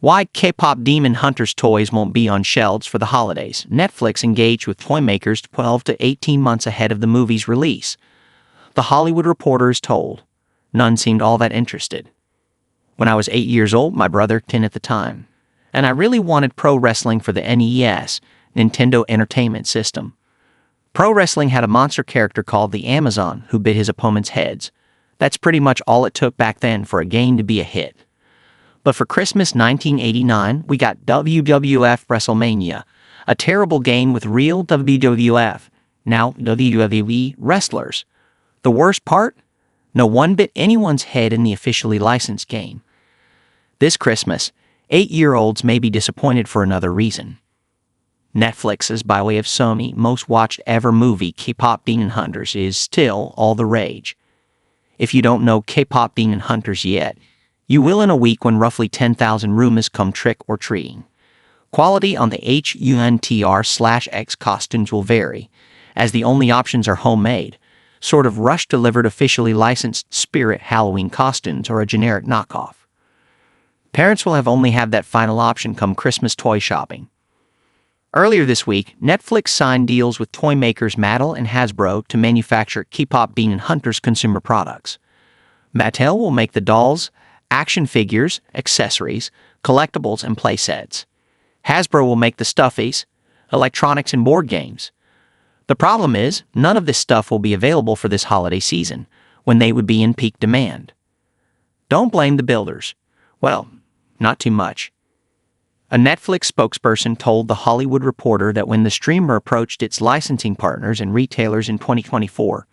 Why K-pop Demon Hunters toys won't be on shelves for the holidays. Netflix engaged with toymakers 12 to 18 months ahead of the movie's release. The Hollywood Reporter is told. None seemed all that interested. When I was 8 years old, my brother 10 at the time, and I really wanted pro wrestling for the NES, Nintendo Entertainment System. Pro wrestling had a monster character called the Amazon who bit his opponent's heads. That's pretty much all it took back then for a game to be a hit. But for Christmas 1989, we got WWF WrestleMania, a terrible game with real WWF, now WWE wrestlers. The worst part? No one bit anyone's head in the officially licensed game. This Christmas, 8-year-olds may be disappointed for another reason. Netflix's, by way of Sony, most watched ever movie, K-pop Demon Hunters, is still all the rage. If you don't know K-pop Demon Hunters yet, you will in a week when roughly 10,000 roomies come trick or treating. Quality on the HUNTR/X costumes will vary, as the only options are homemade, sort of rush-delivered officially licensed Spirit Halloween costumes or a generic knockoff. Parents will only have that final option come Christmas toy shopping. Earlier this week, Netflix signed deals with toy makers Mattel and Hasbro to manufacture K-pop Demon Hunters consumer products. Mattel will make the dolls, action figures, accessories, collectibles, and playsets. Hasbro will make the stuffies, electronics, and board games. The problem is, none of this stuff will be available for this holiday season, when they would be in peak demand. Don't blame the builders. Well, not too much. A Netflix spokesperson told The Hollywood Reporter that when the streamer approached its licensing partners and retailers in 2024,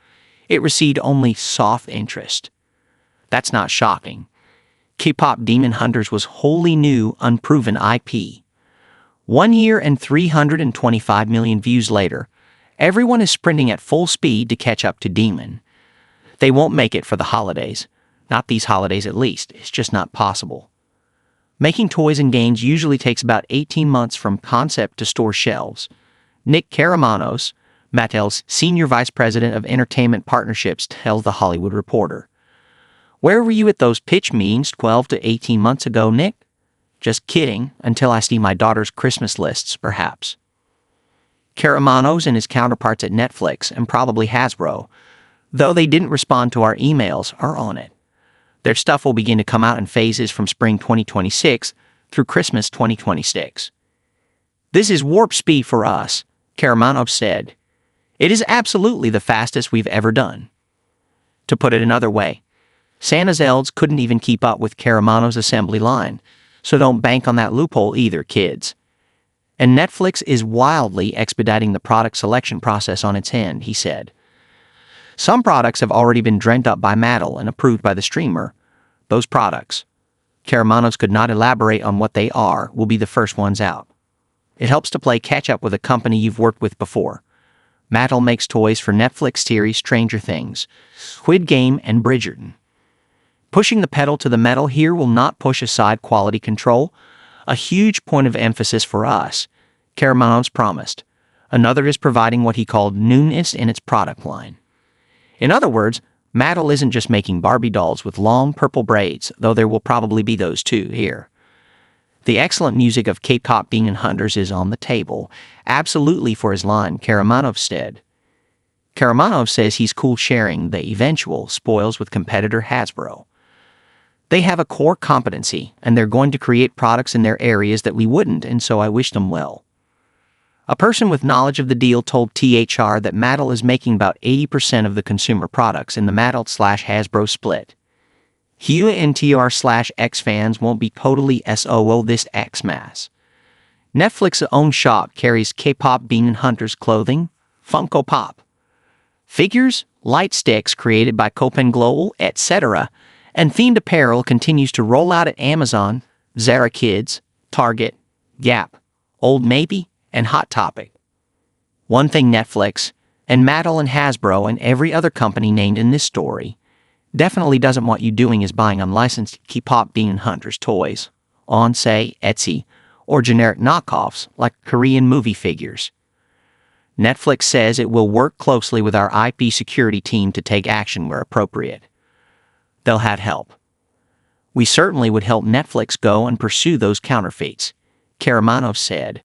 it received only soft interest. That's not shocking. K-pop Demon Hunters was wholly new, unproven IP. 1 year and 325 million views later, everyone is sprinting at full speed to catch up to Demon. They won't make it for the holidays. Not these holidays at least. It's just not possible. Making toys and games usually takes about 18 months from concept to store shelves. Nick Karamanos, Mattel's Senior Vice President of Entertainment Partnerships, tells The Hollywood Reporter. Where were you at those pitch meetings 12 to 18 months ago, Nick? Just kidding, until I see my daughter's Christmas lists, perhaps. Karamanos and his counterparts at Netflix and probably Hasbro, though they didn't respond to our emails, are on it. Their stuff will begin to come out in phases from spring 2026 through Christmas 2026. This is warp speed for us, Karamanos said. It is absolutely the fastest we've ever done. To put it another way, Santa's elves couldn't even keep up with Karamanos' assembly line, so don't bank on that loophole either, kids. And Netflix is wildly expediting the product selection process on its end, he said. Some products have already been dreamt up by Mattel and approved by the streamer. Those products, Karamanos could not elaborate on what they are, will be the first ones out. It helps to play catch-up with a company you've worked with before. Mattel makes toys for Netflix series Stranger Things, Squid Game, and Bridgerton. Pushing the pedal to the metal here will not push aside quality control, a huge point of emphasis for us, Karamanos promised. Another is providing what he called newness in its product line. In other words, Mattel isn't just making Barbie dolls with long purple braids, though there will probably be those too here. The excellent music of K-pop Demon Hunters is on the table, absolutely for his line, Karamanos said. Karamanos says he's cool sharing the eventual spoils with competitor Hasbro. They have a core competency, and they're going to create products in their areas that we wouldn't, and so I wish them well. A person with knowledge of the deal told THR that Mattel is making about 80% of the consumer products in the Mattel/Hasbro split. HUNTR/X fans won't be totally SOO this Xmas. Netflix's own shop carries K-pop Demon Hunters clothing, Funko Pop, figures, light sticks created by Copen Global, etc., and themed apparel continues to roll out at Amazon, Zara Kids, Target, Gap, Old Navy, and Hot Topic. One thing Netflix, and Mattel and Hasbro and every other company named in this story definitely doesn't want you doing is buying unlicensed K-pop Demon Hunters toys on, say, Etsy, or generic knockoffs like Korean movie figures. Netflix says it will work closely with our IP security team to take action where appropriate. They'll have help. We certainly would help Netflix go and pursue those counterfeits, Karamanov said.